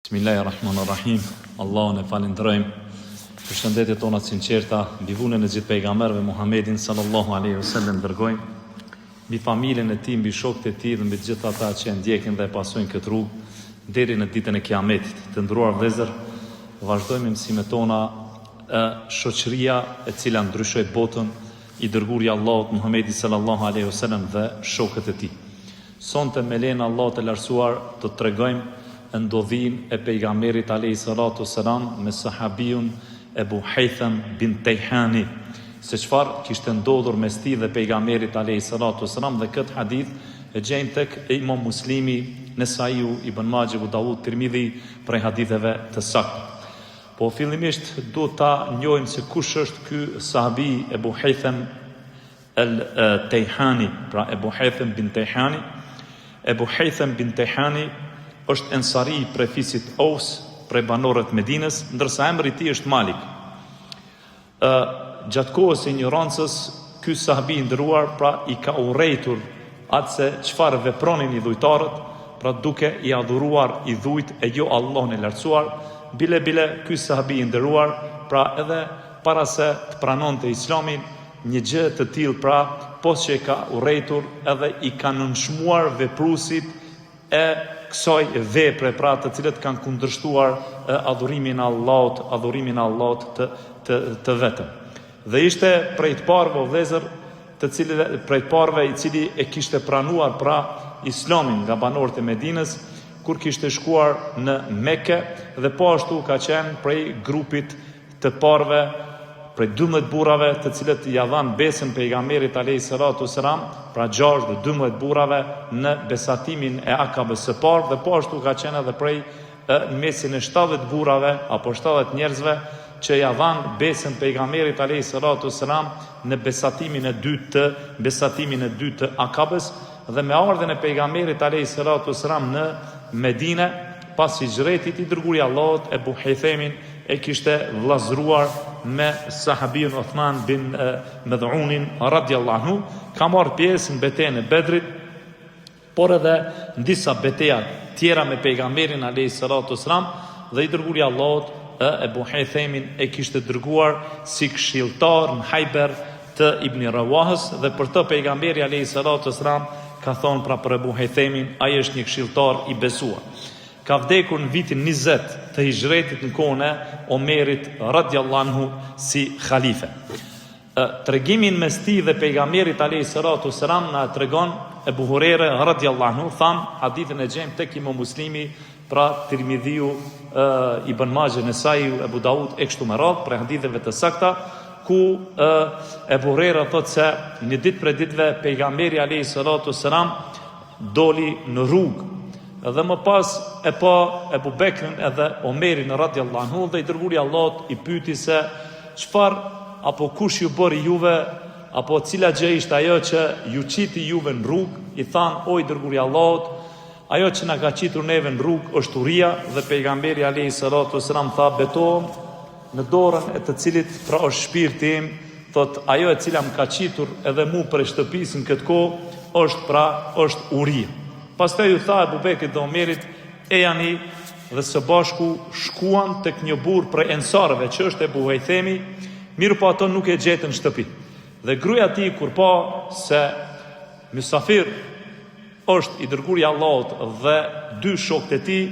Bismillahirrahmanirrahim. Allahun e falenderojmë. Përshëndetjet tona të sinqerta mbi vunën e gjithë pejgamberëve Muhammedin sallallahu alaihi wasallam dërgojmë, mbi familjen e tij, mbi shokët e tij dhe mbi të gjithë ata që e ndjekin dhe e pasojnë këtë rrugë deri në ditën e Kiametit. Të nderuar vëllezër, vazhdojmë mësimet tona shoqëria e cila ndryshoi botën, i dërguari i Allahut Muhammedi sallallahu alaihi wasallam dhe shokët e tij. Sonte me lejen e Allahut të lartësuar do të tregojmë ndodhin e pejgamberit alayhi salatu selam me sahabiun Ebu Haytham bin Tejhani, se çfarë kishte ndodhur mes tij dhe pejgamberit alayhi salatu selam, dhe këtë hadith e gjejmë tek Imam Muslimi, Nesaiu, Ibn Majah, Abu Dawud, Tirmidhi, prej haditheve të sakta. Po fillimisht duhet ta njohim se kush është ky sahabi Ebu Haytham al-Tejhani, pra Ebu Haytham bin Tejhani. Ebu Haytham bin Tejhani është ensari prej fisit Aus, prej banorët Medinës, ndërsa emri i tij është Malik. Gjatë kohës së ignorancës, ky sahabi i nderuar pra i ka urrejtur atë se çfarë vepronin i dhujtarët, pra duke i adhuruar i dhujt e jo Allahun e lartësuar. Bile ky sahabi i nderuar, pra edhe para se të pranonte Islamin, një gjë të tillë, pra poshtë që i ka urrejtur, edhe i ka nënshmuar vepruesit e kësaj vepre, pra të cilët kanë kundërshtuar adhurimin Allahut të vetëm. Dhe ishte prej të parëve vëllezër, prej të parëve i cili e kishte pranuar pra Islamin nga banorët e Medinës kur kishte shkuar në Mekë, dhe po ashtu ka qenë prej grupit të parëve, prej 12 burrave të cilët ja dhanë besën pejgamberit alayhi salatu selam, pra 6 dhe 12 burrave në besatimin e Akabës së parë, dhe po ashtu ka qenë edhe prej mesin e 70 burrave apo 70 njerëzve që ja dhanë besën pejgamberit alayhi salatu selam në besatimin e dytë të Akabës, dhe me ardhen e pejgamberit alayhi salatu selam në Medinë, pas hijretit, i dërguari i Allahut Ebu Haythamin e kishte vllazëruar me sahabiun Uthman bin Mad'unin radhiyallahu anhu, ka marrë pjesë në betejën e Bedrit, por edhe në disa beteja tjera me pejgamberin alayhi salatu selam, dhe i dërguari i Allahut Ebu Haythamin e kishte dërguar si këshilltar në Hajber të Ibn Rawahës, dhe për të pejgamberi alayhi salatu selam ka thonë pra për Ebu Haythamin, ai është një këshilltar i besuar. Ka vdekur në vitin 20 të hijretit në kohën e Omerit radhiyallahu anhu si khalife. Tregimin mes tij dhe pejgamberit alayhi salatu selam na tregon Ebu Hurajra radhiyallahu anhu, tham hadithin e gjejmë tek Imam Muslimi, pra Tirmidhiu, Ibn Majah, Nesaiu, Abu Dawud e kështu me radhë, për haditheve të sakta, ku Ebu Hurajra thotë se një ditë prej ditëve pejgamberi alayhi salatu selam doli në rrugë, dhe më pas e pa Ebu Bekrin edhe Omerin radhiyallahu anhu, dhe i dërguari i Allahut i pyeti se çfarë apo kush ju bëri juve, apo cila gjë ishte ajo që ju qiti juve në rrugë. I than, o i dërguari i Allahut, ajo që na ka qitur neve në rrugë është uria, dhe pejgamberi alayhi salatu selam tha, betohem në dorën e të cilit pra është shpirti im, thot ajo e cila më ka qitur edhe mu për shtëpisë në këtë kohë është uria. Pastaj ju tha Ebu Bekrit dhe Omerit, e jani, dhe së bashku shkuan tek një burr prej ensarëve që është Ebu Haythami, mirë po ato nuk e gjetën shtëpi. Dhe gruaja e tij kur pa se mysafir është i dërguari i Allahut dhe 2 shokët e tij,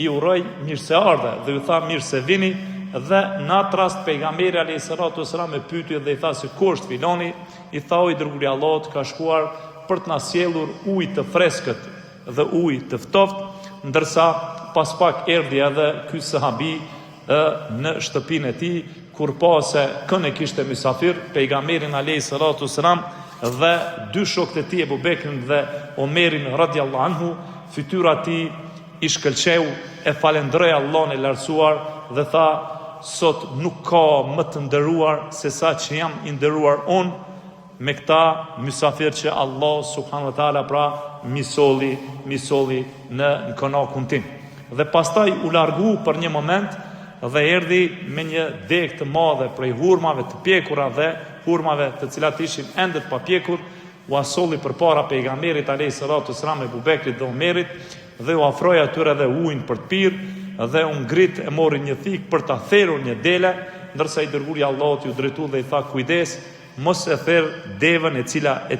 i uroi mirë se ardhe dhe ju tha mirë se vini, dhe në atë rast pejgamberi alayhi salatu selam e pyeti dhe i tha se ku është filani. I tha, o i dërguari i Allahut ka shkuar për të na sjellur ujë të freskët dhe ujë të ftoftë, ndërsa pas pak erdhi edhe ky sahabi në shtëpinë e tij, kur pa se kënë kishte mysafir pejgamberin alayhi salatu selam dhe 2 shokët e tij, Ebu Bekrin dhe Omerin radhiyallahu anhu, fytyra e tij i shkëlqeu, e falendroi Allahun e lartësuar dhe tha, sot nuk ka më të nderuar se sa që jam i nderuar unë me këta mysafir që Allah subhanahu wa taala pra misoli në konakun tim. Dhe pastaj u largu për një moment dhe erdhi me një degë të madhe prej hurmave të pjekura dhe hurmave të cilat ishin ende të papjekur, u asolli përpara pejgamberit alayhi salatu selam, Ebu Bekrit dhe Omerit, dhe u afroi atyre dhe ujin për të pirë, dhe u ngrit e mori një thik për ta therrur një dele, ndërsa i dërguari i Allahut ju drejtu dhe i tha kujdes, mos e therr devën e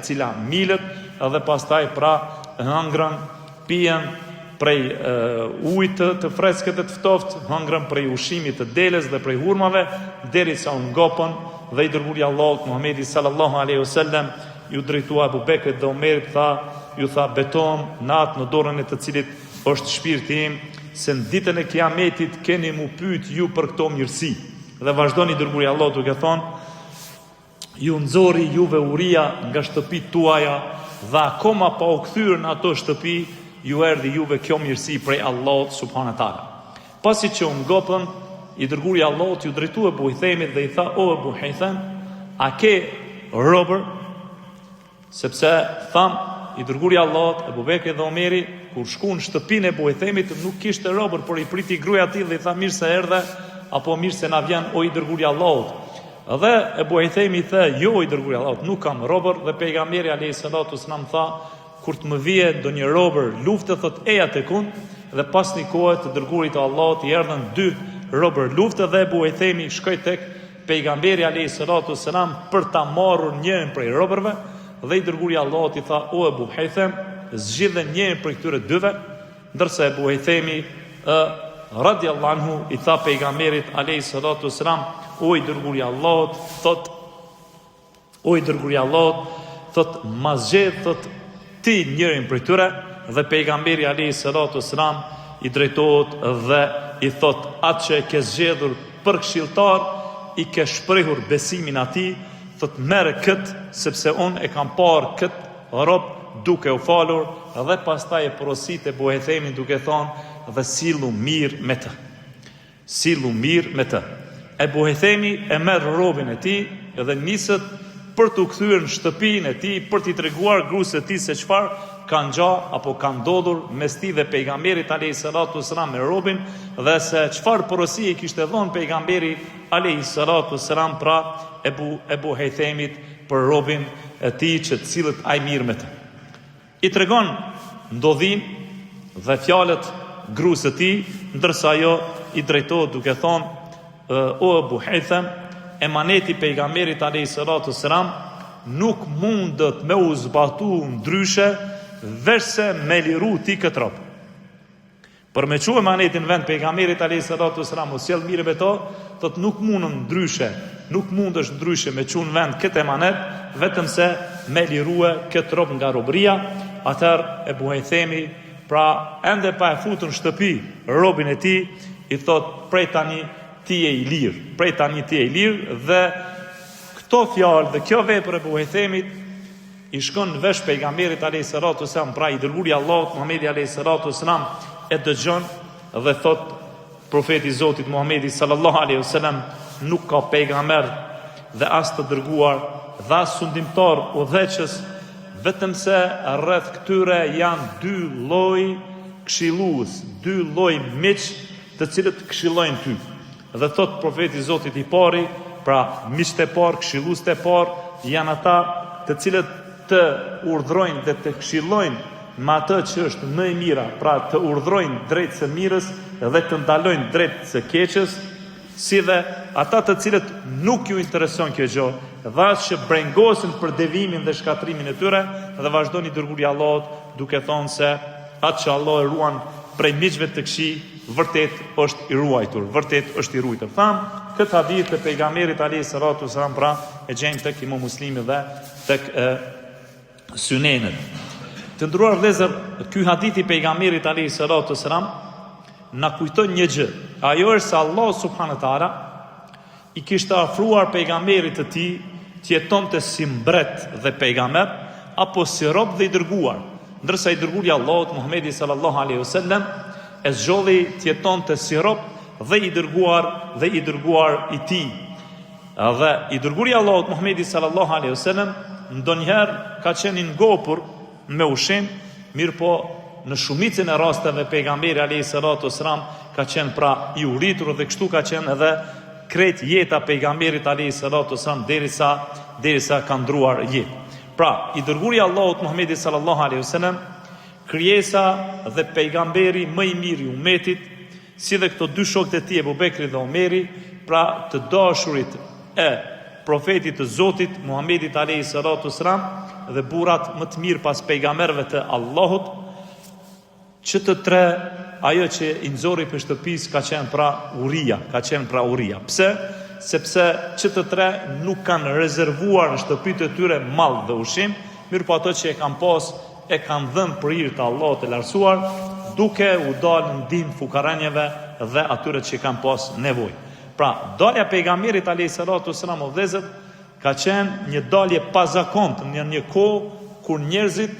cila milët, dhe pastaj pra hëngrën, pijen prej ujit të freskët e të ftoft, hëngrën prej ushqimit të deles dhe prej hurmave, derisa u ngopën, dhe i dërguari i Allahut Muhamedi sallallahu alaihi wasallam ju drejtua Abu Bekrit dhe Omerit, ju tha betohem natë në dorën e të cilit është shpirti im, se në ditën e kiametit keni mu pyet ju për këto mirësi. Dhe vazhdoni dërguari i Allahut duke thonë, ju nxori juve uria nga shtëpit tuaja, dhe akoma pa u kthyer në ato shtëpi, ju erdhi juve kjo mirësi prej Allahut subhanahu taala. Pasi që u ngopën, i dërguari i Allahut ju drejtua Abu Hithemit dhe i tha, o Abu Hithem, a ke robër? Sepse tham, i dërguari i Allahut, Abu Bekri dhe Omeri, kur shkuan në shtëpinë e Abu Hithemit, nuk kishte robër, por i priti gruaja e tij dhe i tha, mirë se erdhe, apo mirë se na vjen, o i dërguari i Allahut. Dhe Abu Hithemi i tha, jo i dërguari i Allahut, nuk kam robër, dhe pejgamberi alayhi salatu wasalam tha, kur të më vije ndonjë robër lufte, thot eja tek unë, dhe pas një kohe të dërguarit të Allahut i erdhën 2 robër lufte, dhe Abu Hithemi shkoi tek pejgamberi alayhi salatu wasalam për ta marrur njërin prej robërve, dhe i dërguari i Allahut i tha, o Abu Hithem, zgjidhe njërin prej këtyre dyve, ndërsa Abu Hithemi radiallahu anhu i tha pejgamberit alayhi salatu wasalam, o i dërguari i Allahut, thot, ma zgjedh, thot, ti njërin prej tyre, dhe pejgamberi alayhi salatu wasalam i drejtohet dhe i thot, atë që e ke zgjedhur për këshilltar, i ke shprehur besimin atij, thot, merre kët, sepse unë e kam parë kët rob duke u falur, dhe pastaj e porosit e Abu Hithemin duke thonë, dhe sillu mirë me të. Sillu mirë me të. Abu Hithemi e merr robin e tij dhe niset për të kthyer në shtëpinë e tij, për t'i treguar gruas së tij se çfarë ka ngja apo ka ndodhur mes tij dhe pejgamberit alayhi salatu wasalam me robin, dhe se çfarë porosie i kishte dhënë pejgamberi alayhi salatu wasalam pra Abu Hithemit për robin e tij që të cilët ai mirë me të. I tregon ndodhin dhe fjalët gruas së tij, ndërsa ajo i drejtohet duke thonë, o Abu Hithem, emaneti pejgamberit alayhi salatu wasalam nuk mundet me u zbatu ndryshe veçse me liru ti këtë rob. Për me quë emanetin vend pejgamberit alayhi salatu wasalam, o sjell mirë me to, thot nuk mundën ndryshe, nuk mundesh ndryshe me qunë vend këtë emanet, vetëm se me lirue këtë rob nga robëria. Atëherë Abu Hithemi, pra ende pa e futur në shtëpi robin e tij, i thot, prej tani ti je i lirë, dhe këto fjalë dhe kjo vepër e Abu Hithemit i shkon në vesh pejgamberit alayhi salatu wasalam, pra i dërguari i Allahut Muhamedi alayhi salatu wasalam e dëgjon dhe thot, profeti i Zotit Muhamedi sallallahu alaihi wasallam nuk ka pejgamber dhe as të dërguar dhe as sundimtar udhëheqës, vetëm se rreth këtyre janë 2 lloj këshillues, 2 lloj miq të cilët këshillojnë ty. Dhe thot profeti i Zotit i pari, pra miqtë e parë, këshilluesit e parë, janë ata të cilët të urdhrojnë dhe të këshillojnë me atë që është më e mira, pra të urdhrojnë drejt së mirës dhe të ndalojnë drejt së keqes, si dhe ata të cilët nuk ju intereson kjo gjë, dhe as që brengosin për devimin dhe shkatrimin e tyre, dhe vazhdoni dërguari i Allahut duke thonë se atë që Allah e ruan prej miqve të këqij, vërtet është i ruajtur, vërtet është i ruajtur. Tham, këtë hadith të pejgamberit alayhi salatu wasalam pra e gjejmë tek Imam Muslimi dhe tek Sunenet. Të nderuar vëllezër, ky hadith i pejgamberit alayhi salatu wasalam na kujton një gjë. Ajo është se Allah subhanahu taala i kishte ofruar pejgamberit të tij të jetonte si mbret dhe pejgamber apo si rob dhe i dërguar, ndërsa i dërguari i Allahut Muhamedi sallallahu alaihi wasallam e zgjodhi të jetonte si rob dhe i dërguar i tij. Dhe i dërguari i Allahut Muhamedi sallallahu alaihi wasallam ndonjëherë ka qenë i ngopur me ushqim, mirë po në shumicën e rasteve pejgamberi alayhi salatu wasalam ka qenë pra i uritur dhe kështu ka qenë edhe krejt jeta pejgamberit alayhi salatu wasalam derisa ka ndruar jetë. Pra, i dërguari i Allahut Muhamedi sallallahu alaihi wasallam, krijesa dhe pejgamberi më i miri i umetit, si dhe këto dy shokët e tij, Ebu Bekri dhe Omeri, pra të dashurit e profetit të Zotit Muhamedit alayhi salatu wasalam dhe burrat më të mirë pas pejgamberëve të Allahut, që të tre ajo që i nxorri për shtëpisë ka qenë pra Uria. Pse? Sepse që të tre nuk kanë rezervuar në shtëpitë e tyre mall dhe ushqim, mirë po ato që e kanë pas e kanë dhënë për hir të Allahut të lartësuar, duke u dalë në ndihmë fukaranjeve dhe atyre që kanë pas nevojë. Pra, dalja pejgamberit alayhi salatu wasalam o vëllezër ka qenë një dalje pazakontë në një kohë kur njerëzit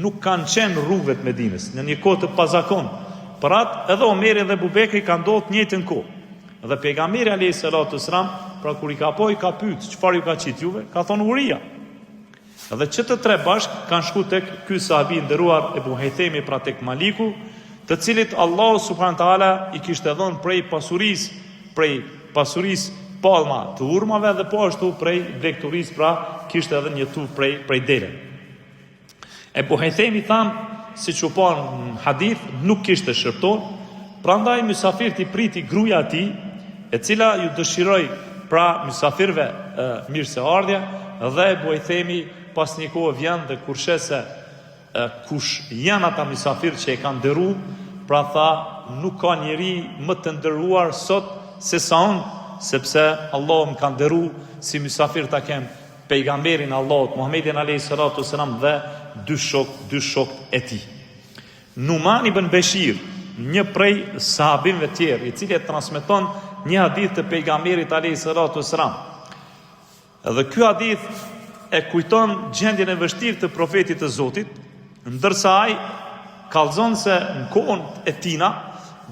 nuk kanë qenë rrugëve të Medinës, në një kohë të pazakontë. Për atë edhe Omeri dhe Ebu Bekri kanë ndodhur në njëjtën kohë. Dhe pejgamberi alayhi salatu wasalam, pra kur i ka pyet çfarë ju ka qit juve, ka thonë Uria. Dhe që të tre bashk kanë shku tek ky sahabi i nderuar Ebu Hejthemi, pra tek Maliku, të cilit Allahu subhanahu taala i kishte dhënë prej pasurisë palma të urmave dhe po ashtu prej blegturisë, pra kishte edhe një tuf prej dele. Ebu Hejthemi thamë, si që po në hadith, nuk kishte shërptor, prandaj mysafirët i priti gruaja e tij, e cila ju dëshiroi pra mysafirëve mirë se ardhja, dhe Ebu Hejthemi pas një kohë vjen dhe kur sheh se kush janë ata mysafirë që e kanë nderu, pra tha, nuk ka njeri më të nderuar sot se sa unë, sepse Allah më ka nderu si mysafir ta kem pejgamberin Allahut Muhammedin alayhi salatu wasalam dhe dy shokët e tij. Numan ibn Beshir, një prej sahabinëve të tjerë, i cili e transmeton një hadith të pejgamberit alayhi salatu wasalam. Dhe ky hadith e kujton gjendjen e vështirë të profetit të Zotit, ndërsa ai kallzon se në kohën e tina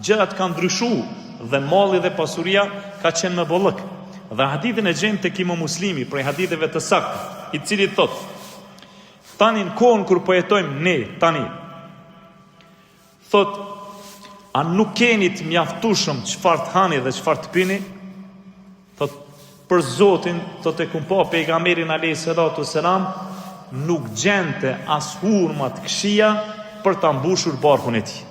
gjërat kanë ndryshuar dhe malli dhe pasuria ka qenë më bollëk. Dhe hadithin e gjen tek Imam Muslimi prej haditheve të saktë, i cili thotë: tani në kohën kur po jetojmë ne tani, thotë, a nuk keni të mjaftueshëm çfarë të hani dhe çfarë të pini? Thotë, për Zotin, thotë e kumpo pejgamberin alayhi salatu wasalam nuk gjente as hurma të këqija për ta mbushur barkun e tij.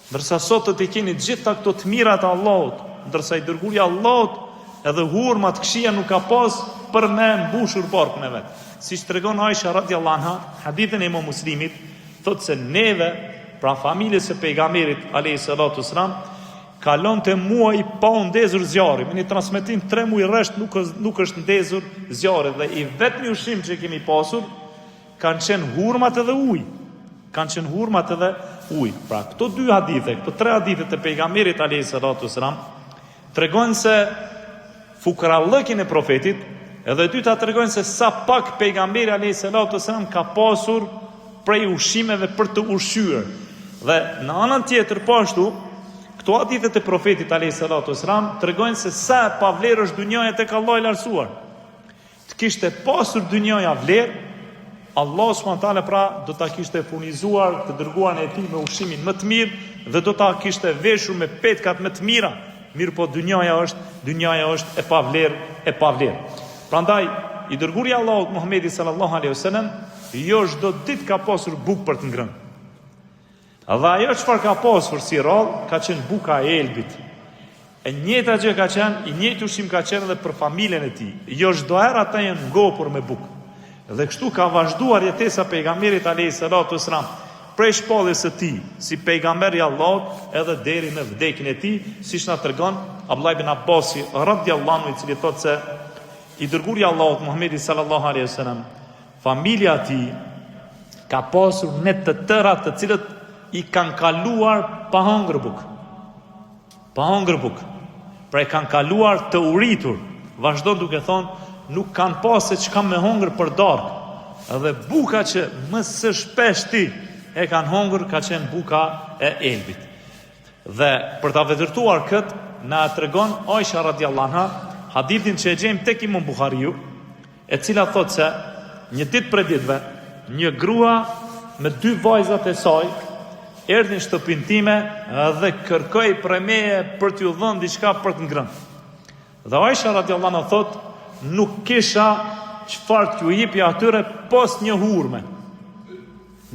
Ndërsa sot të keni gjitha këto të mirat e Allahut, ndërsa i dërguari i Allahut edhe hurma të këqija nuk ka pas për me mbushur barkun e vet. Siç tregon Aisha radhiyallahu anha, hadithin e Imam Muslimit, thotë se neve, pra familjes së pejgamberit alayhi salatu wasalam, kalonte muaj pa u ndezur zjarri. Me një transmetim 3 muaj rresht nuk është ndezur zjarri, dhe i vetmi ushqim që kemi pasur kanë qenë hurmat edhe ujë. Pra këto dy hadithe, këto 3 hadithe të pejgamberit alayhi salatu wasalam tregojnë se fukarallëkin e profetit, edhe e dyta tregojnë se sa pak pejgamberi alayhi salatu wasalam ka pasur prej ushqimeve për të ushqyer. Dhe në anën tjetër po ashtu, këto hadithe të profetit alayhi salatu wasalam tregojnë se sa e pavlerë është dynjaja tek Allahu i lartësuar. Të kishte pasur dynjaja vlerë, Allah subhanahu taala pra do ta kishte furnizuar të dërguarin e tij me ushqimin më të mirë dhe do ta kishte veshur me petkat më të mira. Mirë po dynjaja është e pavlerë. Prandaj i dërguari i Allahut Muhamedi sallallahu alaihi wasallam jo çdo ditë ka pasur bukë për të ngrënë. Dhe ajo çfarë ka pasur si rradh ka qenë buka e elbit. E njëjta gjë ka qenë, i njëjti ushqim ka qenë edhe për familjen e tij. Jo çdo herë ata janë ngopur me bukë. Dhe kështu ka vazhduar jetesa pejgamberit alayhi salatu wasalam prej shpalljes së tij si pejgamber i Allahut edhe deri në vdekjen e tij, siç na tregon Abdullah ibn Abbas radhiyallahu anhu, i cili thotë se i dërguari i Allahut Muhamedi sallallahu alaihi wasallam, familja e tij ka pasur ne të tëra të cilët i kanë kaluar pa hëngrë bukë. Pra i kanë kaluar të uritur. Vazhdon duke thonë, nuk kanë pasë që kanë me hongër për darkë. Edhe buka që më së shpeshti e kanë hongër ka qenë buka e elbit. Dhe për ta vërtetuar këtë, na tregon Aisha radhiyallahu anha hadithin që e gjejmë tek Imam Buhariu, e cila thotë se një ditë prej ditëve, një grua me 2 vajzat e saj erdhi në shtëpinë time dhe kërkoi prej meje për t'ju dhënë diçka për të ngrënë. Dhe Aisha radhiyallahu anha thotë, nuk kisha çfarë t'ju jepja atyre pos një hurme.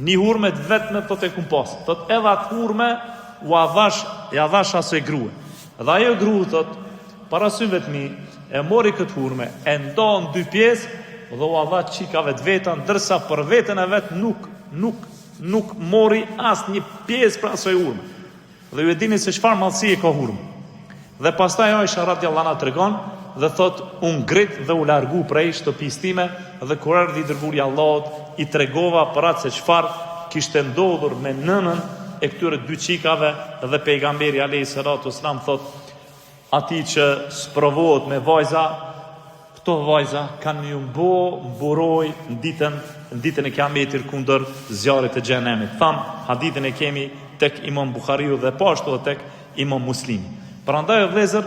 Një hurme të vetme thotë e kum pas. Thotë edhe atë hurme ja dhash asoj grua. Dhe ajo grua thot, para syve të mi, e mori këtë hurme, e ndo në 2 pjesë, dhe u dha qikave të veta, ndërsa për vetën e vetë nuk mori asë një pjesë për asoj hurme. Dhe ju e dini se çfarë mallësie ka hurme. Dhe pastaj Aisha radhiyallahu anha tregon dhe thot, unë grit dhe u largu prej shtëpisë time, dhe kur erdhi dërguari i Allahut, i tregova për atë se çfarë kishte ndodhur me nënën e këtyre 2 qikave, dhe pejgamberi alayhi salatu wasalam thot, ati që sprovohet me vajza, këto vajza kanë ju mburoj në ditën e Kiametit kundër zjarrit të xhenemit. Tham, hadithin e kemi tek Imam Buhariu dhe pashtu tek Imam Muslimi. Prandaj vëllezër,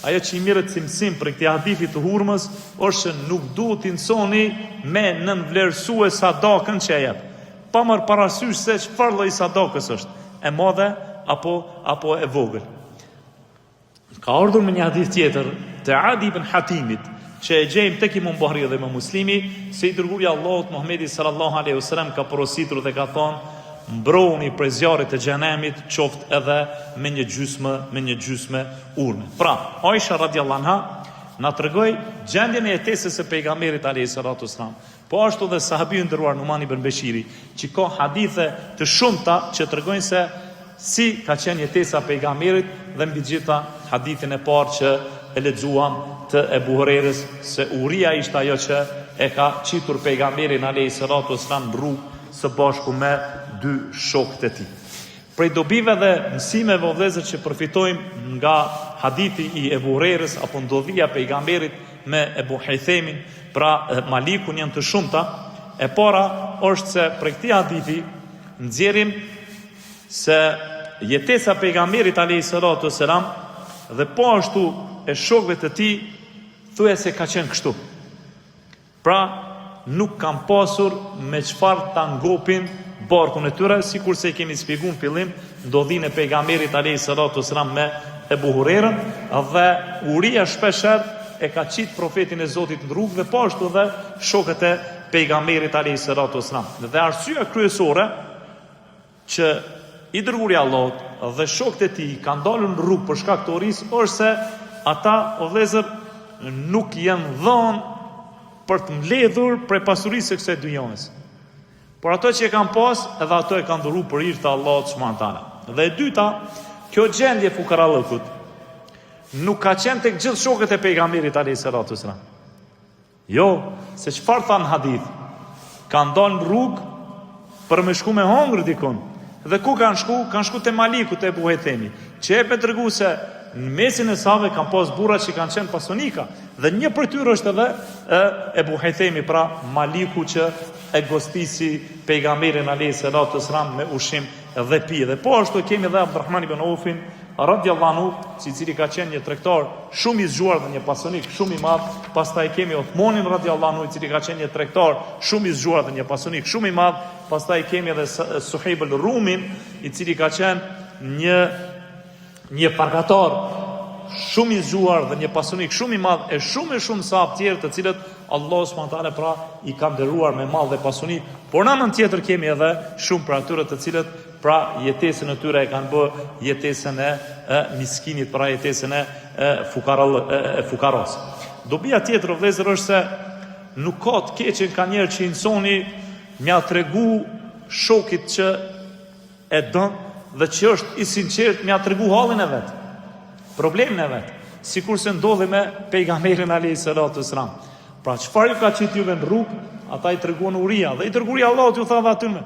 ajo që i mirët si mësim për këtij hadithi të hurmës është që nuk duhet të insoni me nënvlerësue sadakën që e jep, pa marrë parasysh se çfarë lloj sadakës është, e madhe apo e vogël. Ka ardhur me një hadith tjetër të Adi ibn Hatimit, që e gjejmë tek Imam Buhariu dhe Imam Muslimi, se i dërguari i Allahut Muhamedi sallallahu alaihi wasallam ka porositur dhe ka thonë, mbroni prej zjarrit të xhenemit, qoftë edhe me një gjysmë urme. Pra, Aisha radhiyallahu anha na tregoi gjendjen e jetesës së pejgamberit alayhi salatu wasallam. Po ashtu dhe sahabiu i nderuar Numan ibn Beshiri, që ka hadithe të shumta që tregojnë se si ka qenë jetesa pejgamberit, dhe mbi gjitha hadithin e parë që e lexuam të Ebu Hurerës, se Uria ishte ajo që e ka qitur pejgamberin alayhi salatu wasallam në rrugë së bashku me 2 shokët e tij. Prej dobive dhe mësimeve o vëllezër që përfitojmë nga hadithi i Ebu Hurerës apo ndodhia pejgamberit me Ebu Hajthemin, pra Malikun, janë të shumta. E para është se prej këtij hadithi nxjerrim se jetesa pejgamberit alayhi salatu wasalam dhe po ashtu e shokëve të tij thuajse ka qenë kështu. Pra nuk kanë pasur me çfarë ta ngopin barkun e tyre, sikurse i kemi shpjeguar në fillim ndodhinë e pejgamberit alayhi salatu wasalam me Ebu Hurerën, dhe Uria shpeshherë e ka qit profetin e Zotit në rrugë, dhe po ashtu dhe shokët e pejgamberit alayhi salatu wasalam. Dhe arsyeja kryesore që i dërguari i Allahut dhe shokët e tij kanë dalur në rrugë për shkak të Urisë është se ata, o vëllezër, nuk janë dhënë për të mbledhur prej pasurisë së kësaj dynjës. Por ato që e kanë pas, edhe ato e kanë dhuru për hir të Allahut subhanahu wa taala. Dhe e dyta, kjo gjendje fukarallëkut nuk ka qenë tek gjithë shokët e pejgamberit alayhi salatu wasalam. Jo, se çfarë than hadith, kanë dalë në rrugë për me shku me hongër dikun. Dhe ku kanë shku? Kanë shku te Maliku, te Ebu Hajthemi, që e pe tregu se në mesin e save kanë pas burra që kanë qenë pasonika, dhe një për tyre është edhe Ebu Hajthemi, pra Maliku që e gostisi pejgamberin alayhi salatu wasalam me ushqim dhe pije. Dhe po ashtu kemi edhe Abdurrahman ibn Aufin radhiyallahu anhu, i cili ka qenë një tregtar shumë i zgjuar dhe një pasonik shumë i madh. Pastaj kemi Uthmanin radhiyallahu anhu, i cili ka qenë një tregtar shumë i zgjuar dhe një pasonik shumë i madh. Pastaj kemi edhe Suhaib al-Rumin, i cili ka qenë një pargatar shumë i zgjuar dhe një pasonik shumë i madh, e shumë sahabë tjerë të cilët Allah subhanahu wa taala pra i ka nderuar me mall dhe pasuni. Por në anën tjetër kemi edhe shumë për atyre të cilët pra jetesën e tyre e kanë bë jetesën e miskinit, pra jetesën e fukaros. Dobia tjetër o vëllezër është se nuk ka të keqen ka njerë që insoni mja tregu shokit që e don dhe që është i sinqert mja tregu hallin e vet, problemin e vet, sikur se ndodhi me pejgamberin alayhi salatu wasalam. Pra çfarë ju ka qit juve në rrugë, ata i treguan Uria, dhe i dërguari i Allahut ju tha atyre,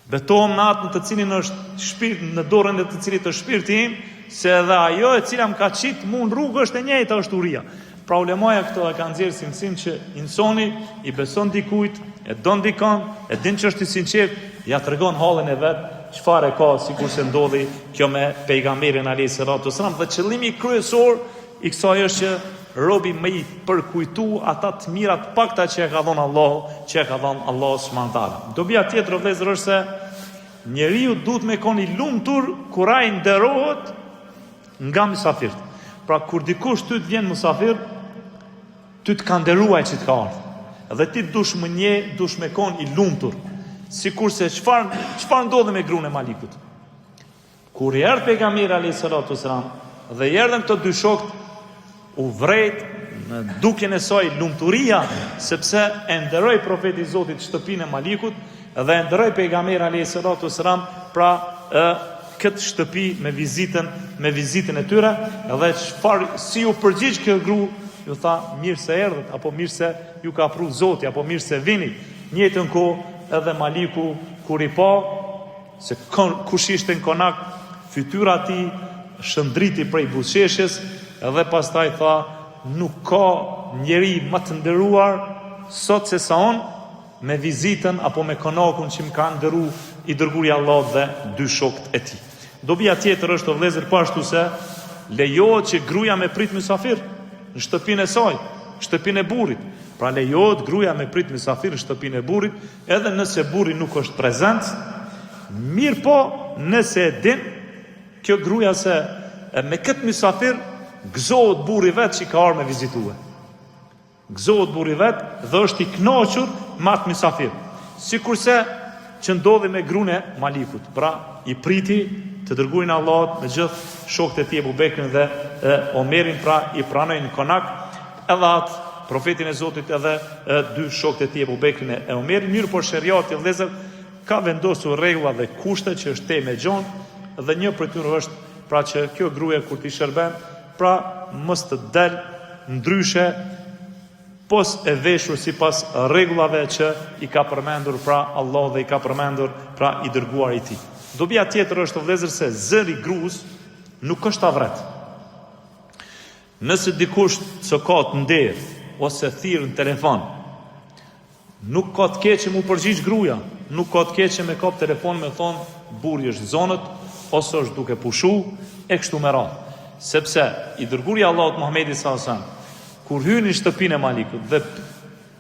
betohem në atë në të cilin është shpirt, në dorën e të cilit është shpirti im, se edhe ajo e cila më ka qit mu në rrugë është e njëjta, është Uria. Pra ulemaja këto e kanë nxjerrë si mësim që insoni i beson dikujt, e don dikon, e din që është i sinqert, ja tregon hallin e vet, çfarë ka, sikur se ndodhi kjo me pejgamberin alayhi salatu wasalam. Dhe qëllimi kryesor i kësaj është që robi më i përkujtu ata të mirat pakta që e ka dhënë Allahu, që e ka dhënë Allahu subhanahu wa taala. Dobia tjetër o vëllezër është se njeriu duhet me qenë i lumtur kur ai nderohet nga mysafirët. Pra kur dikush ty të vjen mysafir, ty të ka nderuar që të ka ardhur. Dhe ti dush me qenë i lumtur. Sikurse çfarë ndodhi me gruën e Malikut. Kur i erdhi pejgamberi alayhis salatu wassalam dhe i erdhën këto dy shokët, u vrejt në dukjen e saj lumturia, sepse e nderoi profeti i Zotit shtëpinë e Malikut dhe e nderoi pejgamberi alayhis salatu wassalam pra këtë shtëpi me vizitën e tyre, dhe si u përgjigj kjo gru, ju tha mirë se erdhët, apo mirë se ju ka pru Zoti, apo mirë se vini. Njëjtën kohë edhe Maliku kur i pa se kush ishte në konak, fytyra ati shëndriti prej buzëqeshjes, dhe pastaj tha nuk ka njeri më të nderuar sot se sa on me vizitën apo me konakun që më ka nderu i dërguari Allahut dhe dy shokët e tij. Dobia tjetër është, o vëllezër, po ashtu se lejohet që gruaja me prit mysafir në shtëpinë e saj, shtëpinë e burrit. Pra lejohet gruaja me prit mysafir në shtëpinë e burrit, edhe nëse burri nuk është prezant. Mirë po, nëse e din kjo gruaja se me këtë mysafir gëzohet burri vetë që ka ardhur me vizitue. Gëzohet burri vetë dhe është i kënaqur me atë mysafir. Sikurse që ndodhi me gruën e Malikut. Pra i priti të dërguarin e Allahut me gjithë shokët e tij Abu Bekrin dhe Omerin, pra i pranojnë në konak edhe atë profetin e Zotit edhe dy shokët e tij Abu Bekrin e Omerin. Mirë po sheriati i vëllezër ka vendosur rregulla dhe kushte që është temë e gjon, dhe një prej tyre është pra që kjo gruaja kur ti shërben, pra mos të del ndryshe pos e veshur sipas rregullave që i ka përmendur pra Allah dhe i ka përmendur pra i dërguari i tij. Dobia tjetër është, vëllezër, se zëri i gruas nuk është avret. Nëse dikush të ka të nder ose thirr në telefon, nuk ka të keqe mu përgjigj gruaja, nuk ka të keqe me kap telefon me thon burri është zonët ose është duke pushu e kështu me radhë. Sepse i dërguari Allahut Muhamedi sallallahu alaihi wasallam kur hyni në shtëpinë e Malikut dhe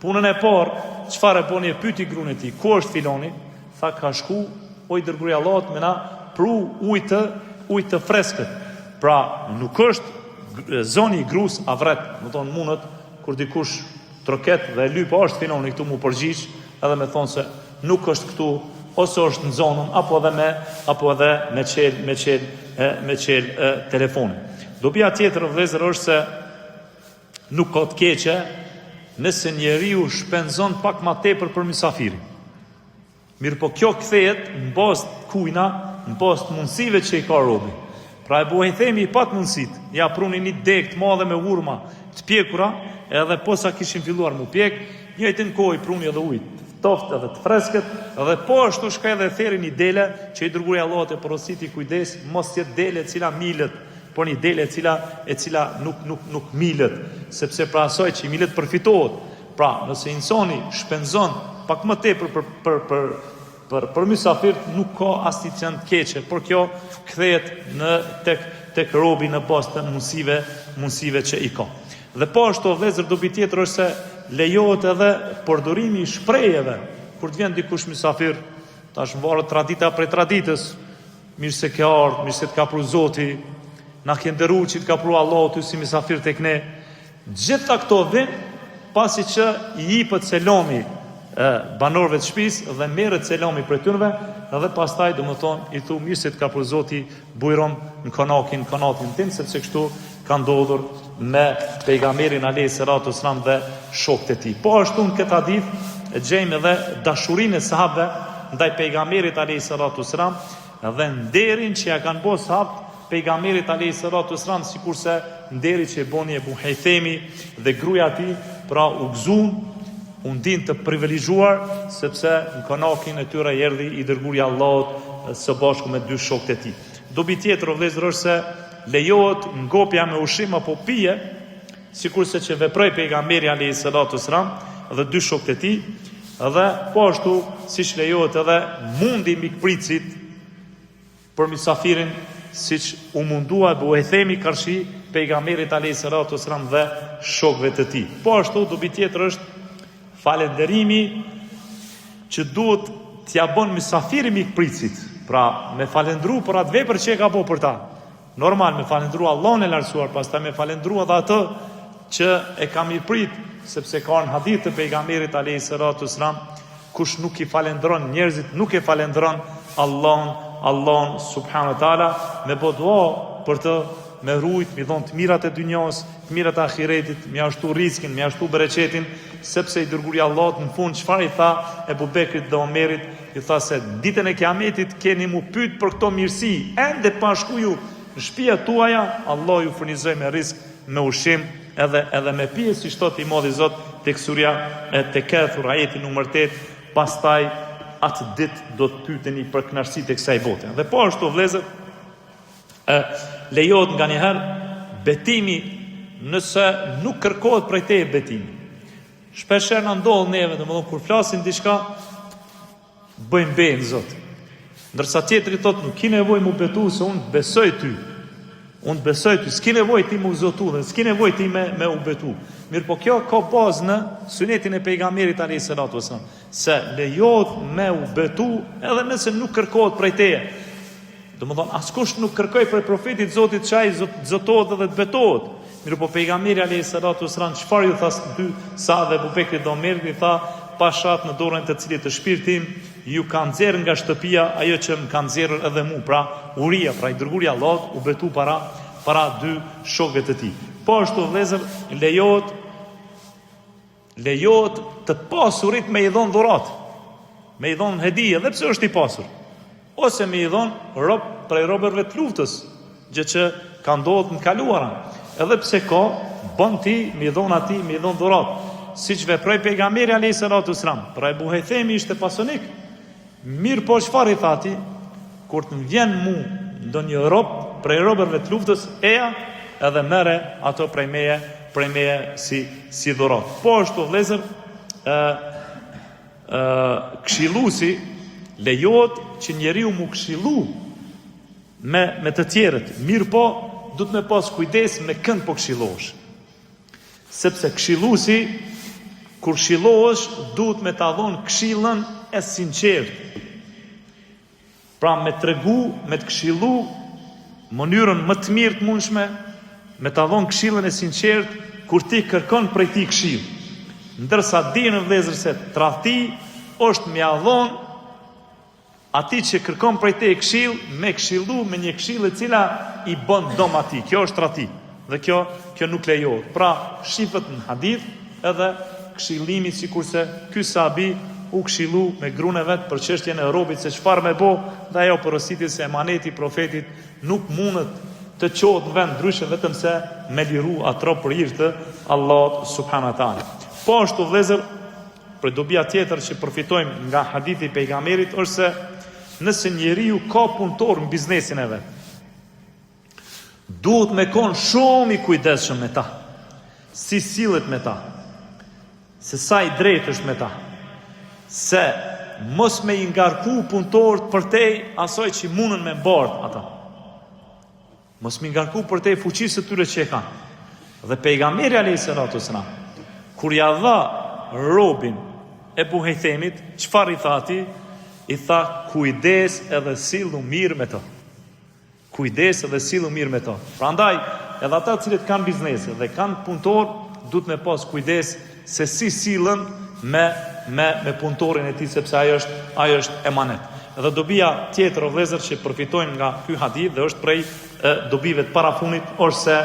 punën e parë, çfarë bëni, e pyeti gruan e tij, ku është filoni? Tha ka shku o i dërguari Allahut me na pru ujë të freskët. Pra nuk është zoni i gruas avret, do thonë mundet kur dikush troket dhe lyp është filoni këtu mu përgjigj edhe me thonë se nuk është këtu ose është në zonën apo edhe me qel telefonin. Dobia tjetër, vëllezër, është se nuk ka të keqe nëse njeriu shpenzon pak ma tepër për mysafirin. Mirë po kjo kthehet në bazë të kujna, në bazë të mundësive që i ka robi. Pra e buhen themi i pat mundësit, ja prunin një dek të madhe me urma të pjekura, edhe posa kishin filluar mu pjek, njëjtën kohë i pruni edhe ujtë toft edhe të freskët, edhe po ashtu shka edhe therin një dele që i dërguari Allahut e porositi kujdes, mos jetë dele cila milët, por një dele e cila nuk milët, sepse pra asaj që i milët përfitohet. Pra nëse insani shpenzon pak më tepër për mysafir, nuk ka asnjë që të keqe, por kjo kthehet në tek robi në bazë të mundësive që i ka. Dhe po ashtu, vëllezër, dobi tjetër është se lejohet edhe përdorimi i shprehjeve kur të vjen dikush mysafir. Tash varet tradita prej traditës, mirë se ke ardhur, mirë se të ka pru Zoti, na ke nderuar që të ka pru Allahu ty si mysafir tek ne. Gjitha këto vijnë pasi që i jepet selami banorëve të shtëpisë dhe merret selami prej tyre, dhe pastaj domethënë i thu mirë se të ka pru Zoti, bujrom në konatin tim, sepse kështu ka ndodhur me pejgamberin alayhis salatu wassalam dhe shokët e tij. Po ashtu në këtë hadith e gjejmë edhe dashurinë e sahabëve ndaj pejgamberit alayhis salatu wassalam dhe nderin që ja kanë bërë sahabët pejgamberit alayhis salatu wassalam, sikurse nderi që e boni Ebu Hejthemi dhe gruaja e tij, pra u gëzuan, u ndin të privilegjuar sepse në konakin e tyre erdhi i dërguari Allahut së bashku me dy shokët e tij. Dobi tjetër, vëllezër, është se lejohet ngopja me ushqim apo pije, sikurse që veproi pejgamberi alayhis salatu wassalam dhe dy shokët e tij, dhe po ashtu siç lejohet edhe mundi mikpritësit për mysafirin, siç u mundua Ebu Hejthemi karshi pejgamberit alayhis salatu wassalam dhe shokëve të tij. Po ashtu dobi tjetër është falënderimi që duhet t'ia bën mysafiri mikpritësit, pra me falëndru për atë vepër që e ka bërë për ta. Normal me falëndru Allahun e lartësuar, pastaj me falëndru edhe atë që e ka mirëprit, sepse ka në hadith të pejgamberit alayhis salatu wassalam, kush nuk i falëndron njerëzit, nuk e falëndron Allahun Allahun subhanahu wa taala, me bë dua për të, me rujt, me dhon të mirat e dynjos, të mirat e ahiretit, me ashtu rizkin, me ashtu bereqetin, sepse i dërguari Allahut në fund çfarë i tha Ebu Bekrit dhe Omerit, i tha se ditën e Kiametit keni mu pyet për këto mirësi, ende pa shku ju në shtëpia tuaja, Allah ju furnizoi me rizk, me ushqim, edhe me pije, si thot i Madhi Zot tek surja e Tekethur ajeti numër 8, pastaj atë ditë do të pyeteni për kënaqësitë e kësaj bote. Dhe po ashtu vëllezër, lejohet nga njëherë betimi nëse nuk kërkohet prej teje betimi. Shpeshherë na ndodh neve, domethënë kur flasim diçka bëjmë bejnë Zot. Ndërsa tjetri thot nuk ki nevojë mu betu se unë besoj ty. Unë besoj ty, s'ki nevojë ti mu zotu dhe s'ki nevojë ti me u betu. Mirë po kjo ka bazë në sunetin e pejgamberit alayhis salatu wasallam, se lejohet me u betu edhe nëse nuk kërkohet prej teje. Domethënë askush nuk kërkoi prej profetit Zotit çaj zotohet edhe të betohet. Mirë po pejgamberi alayhis salatu wasallam çfarë ju tha dy sahabëve Abu Bekrit dhe Omerit, i tha pashat në dorën të cilit të shpirtim ju kanë nxjerrë nga shtëpia ajo që më kanë nxjerrur edhe mua, pra uria, pra i dërguari Allahut u betu para dy shokëve të tij. Po ashtu vëllezër, lejohet të pasurit me i dhon dhurat, me i dhon hedije, edhe pse është i pasur, ose me i dhon rob prej robërve të luftës, gjë që ka ndodhur në kaluarën, edhe pse ka bën ti me i dhon atij, me i dhon dhurat. Siç veproi pejgamberi alayhis salatu wasalam, pra Ebu Hejthemi ishte pasionik. Mirë po çfarë i thati, kur të vjen mu ndonjë rob prej robërve të luftës, eja edhe merre ato prej meje si dhurat. Po ashtu vëllezër, këshilluesi lejohet që njeriu mu këshillu me të tjerët. Mirë po, duhet me pas kujdes me kënd po këshillohesh. Sepse këshilluesi kur këshillohesh duhet me ta dhon këshillën e sinqert. Pra me tregu, me të këshillu mënyrën më të mirë të mundshme, me ta dhon këshillën e sinqert kur ti kërkon prej tij këshill. Ndërsa dinë vëllezër se tradhti është me ia dhon atij që kërkon prej teje këshill, me këshillu me një këshill e cila i bën dom atij. Kjo është tradhti dhe kjo nuk lejohet. Pra shifet në hadith edhe këshillimi sikurse ky sahabi u këshillu me gruën e vet për çështjen e robit se çfarë me bë, dhe ajo porositi se emaneti profetit nuk mundet të qohet në vend ndryshe vetëm se me liru atë rob për hir të Allahut subhanahu wa taala. Po ashtu vëllezër, për dobia tjetër që përfitojmë nga hadithi i pejgamberit është se nëse njeriu ka punëtor në biznesin e vet, duhet me kon shumë i kujdesshëm me ta, si sillet me ta, se sa i drejtë është me ta, se mos me i ngarku punëtorët për te asoj që mundën me mbartë ata. Mos me i ngarku për te fuqisë të tyre që e kanë. Dhe pejgamberi alayhis salatu wasalam, kur ja dha robin Ebu Hejthemit, çfarë i tha atij? I tha kujdes edhe sillu mirë me to. Kujdes edhe sillu mirë me to. Prandaj, edhe ata cilët kanë biznese dhe kanë punëtor, duhet me pas kujdes se si sillen me punëtorin e tij, sepse ai është emanet. Dhe dobia tjetër o vëllezër që përfitojnë nga ky hadith dhe është prej dobive të parafunit është se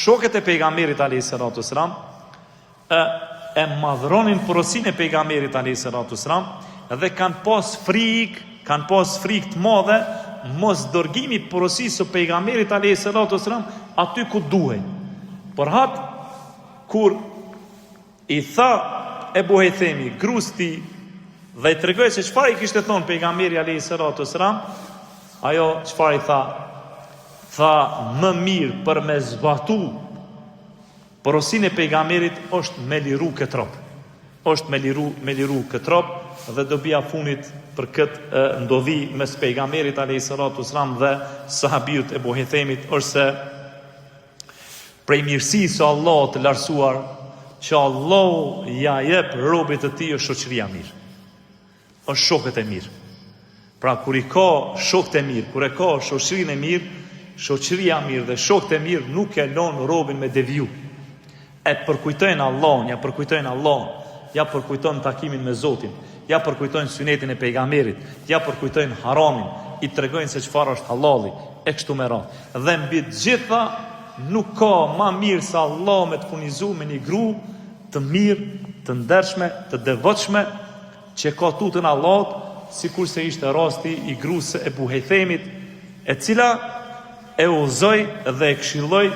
shokët e pejgamberit alayhis salatu wasalam e madhronin porosinë e pejgamberit alayhis salatu wasalam dhe kanë pas frikë të madhe mos dorgimi porosisë së pejgamberit alayhis salatu wasalam aty ku duhej. Por hat kur i tha Ebu Hejthemi grusti dhe i tregoi se çfarë i kishte thonë pejgamberi alayhis salatu wasalam, ajo çfarë i tha? Tha më mirë për me zbatu porosinë e pejgamberit është me liru këtë rob. Është me liru këtë rob, dhe dobia funit për këtë ndodhi mes pejgamberit alayhis salatu wasalam dhe sahabiut Ebu Hejthemit është se prej mirësisë së Allahut të lartësuar që Allah ja jep robit të tij është shoqëria mirë. Është shokët e mirë. Pra kur i ka shokët e mirë, kur e ka shoqërinë e mirë, shoqëria mirë dhe shokët e mirë nuk e lën robin me deviju. E përkujtojnë Allahun, ja përkujtojnë takimin me Zotin, ja përkujtojnë sunetin e pejgamberit, ja përkujtojnë haramin, i tregojnë se çfarë është halali e kështu me radhë. Dhe mbi të gjitha nuk ka më mirë se Allah me të furnizuar me një gru të mirë, të ndershme, të devotshme, që ka tutën Allahut, sikur se ishte rasti i grusë e Buhejthemit, e cila e udhzoi dhe e këshilloi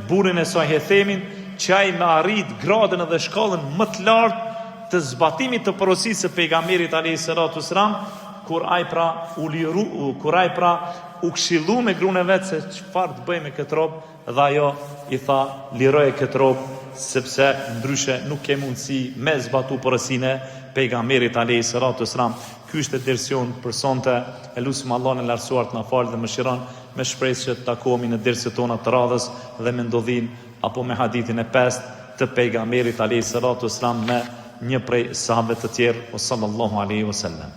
burrin e saj Hethemin që ai me arrit gradën dhe shkallën më të lartë të zbatimit të porosisë së pejgamberit alayhis salatu wassalam, kur ai pra u këshillu me gruën e vet se çfarë të bëj me këtë rob, dhe ajo i tha liroje këtë rob, sepse ndryshe nuk ke mundësi me zbatu porosinë e pejgamberit alayhis salatu wassalam. Ky është dersion për sonte. E lutem Allahun e lartësuar të na falë dhe mëshiron, me shpresë që të takohemi në derset tona të radhës dhe me ndodhin apo me hadithin e 5 të pejgamberit alayhis salatu wassalam me një prej sahabëve të tjerë, sallallahu alaihi wasallam.